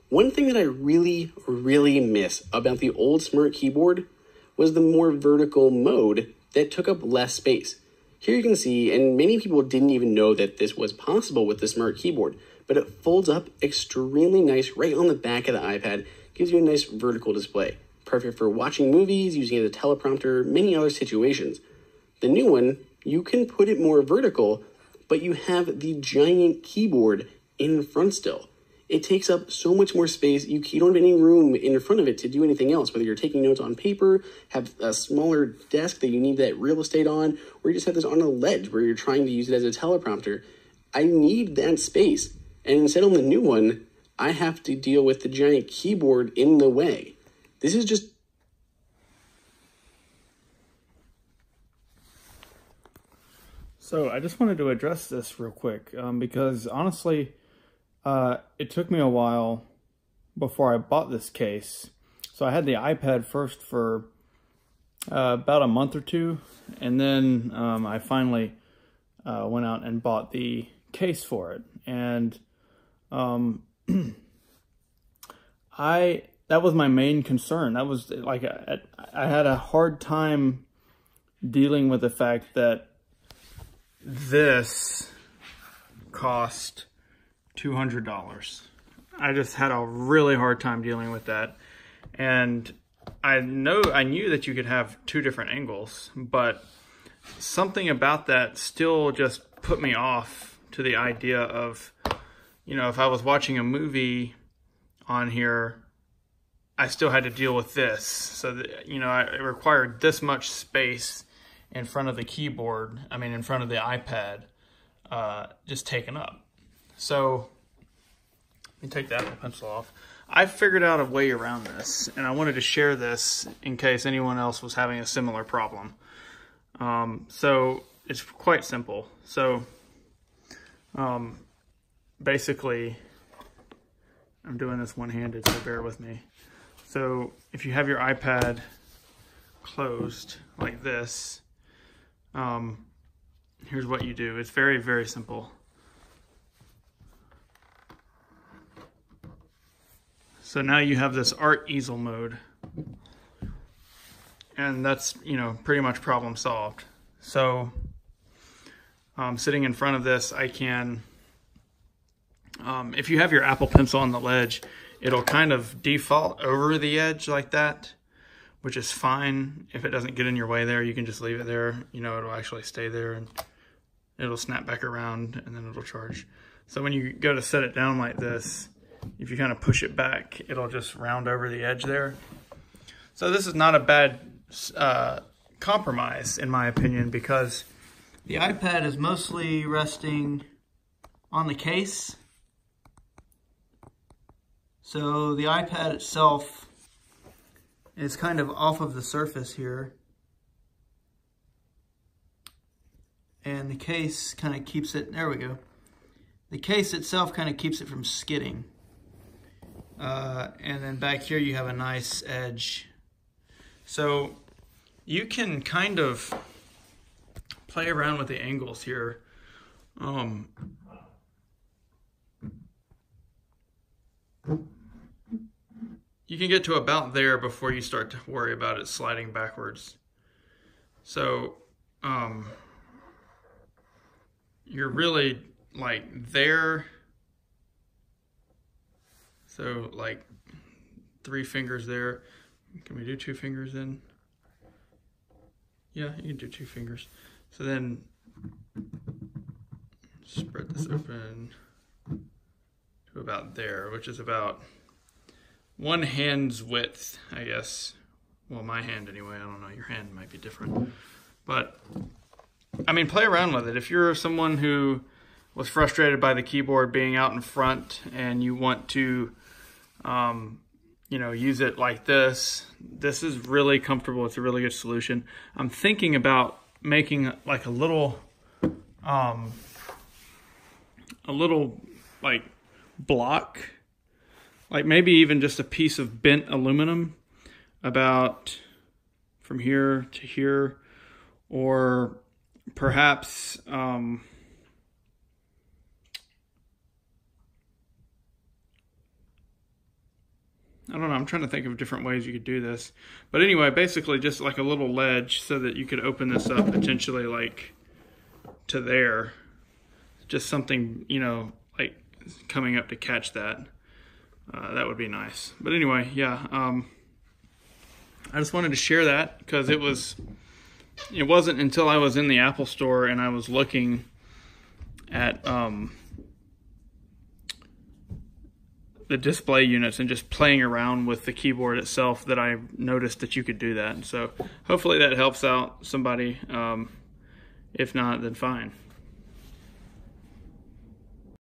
One thing that I really, really miss about the old Smart keyboard was the more vertical mode that took up less space. Here you can see, and many people didn't even know that this was possible with the Smart keyboard, but it folds up extremely nice right on the back of the iPad, gives you a nice vertical display. Perfect for watching movies, using it as a teleprompter, many other situations. The new one, you can put it more vertical, but you have the giant keyboard in front still. It takes up so much more space, you don't have any room in front of it to do anything else, whether you're taking notes on paper, have a smaller desk that you need that real estate on, or you just have this on a ledge where you're trying to use it as a teleprompter. I need that space. And instead on the new one, I have to deal with the giant keyboard in the way. This is just... So I just wanted to address this real quick because honestly, it took me a while before I bought this case. So I had the iPad first for about a month or two, and then I finally went out and bought the case for it. And that was my main concern. That was like, I had a hard time dealing with the fact that this cost $200. I just had a really hard time dealing with that. And I knew that you could have two different angles, but something about that still just put me off to the idea of, you know, if I was watching a movie on here, I still had to deal with this. So that, you know, it required this much space in front of the keyboard, in front of the iPad, just taken up. So let me take the Apple Pencil off. I figured out a way around this, and I wanted to share this in case anyone else was having a similar problem. So it's quite simple. So basically, I'm doing this one-handed, so bear with me. So if you have your iPad closed like this, here's what you do. It's very, very simple. So now you have this art easel mode, and that's, you know, pretty much problem solved. So sitting in front of this, I can, if you have your Apple Pencil on the ledge, it'll kind of default over the edge like that, which is fine. If it doesn't get in your way there, you can just leave it there. You know, it'll actually stay there and it'll snap back around and then it'll charge. So when you go to set it down like this, if you kind of push it back, it'll just round over the edge there. So this is not a bad compromise, in my opinion, because the iPad is mostly resting on the case. So the iPad itself is kind of off of the surface here. And the case kind of keeps it, there we go. The case itself kind of keeps it from skidding. And then back here you have a nice edge. So you can kind of play around with the angles here. You can get to about there before you start to worry about it sliding backwards. So you're really like there. So like 3 fingers there. Can we do 2 fingers then? Yeah, you can do 2 fingers. So then spread this open to about there, which is about 1 hand's width, I guess. Well, my hand anyway. I don't know. Your hand might be different. But, I mean, play around with it. If you're someone who was frustrated by the keyboard being out in front and you want to, you know, use it like this, this is really comfortable. It's a really good solution. I'm thinking about making like a little like block, like maybe even just a piece of bent aluminum about from here to here, or perhaps I don't know, I'm trying to think of different ways you could do this. But anyway, basically just like a little ledge so that you could open this up potentially like to there. Just something, you know, like coming up to catch that. That would be nice. But anyway, yeah, I just wanted to share that because it wasn't until I was in the Apple store and I was looking at the display units and just playing around with the keyboard itself that I noticed that you could do that. So hopefully that helps out somebody. If not, then fine.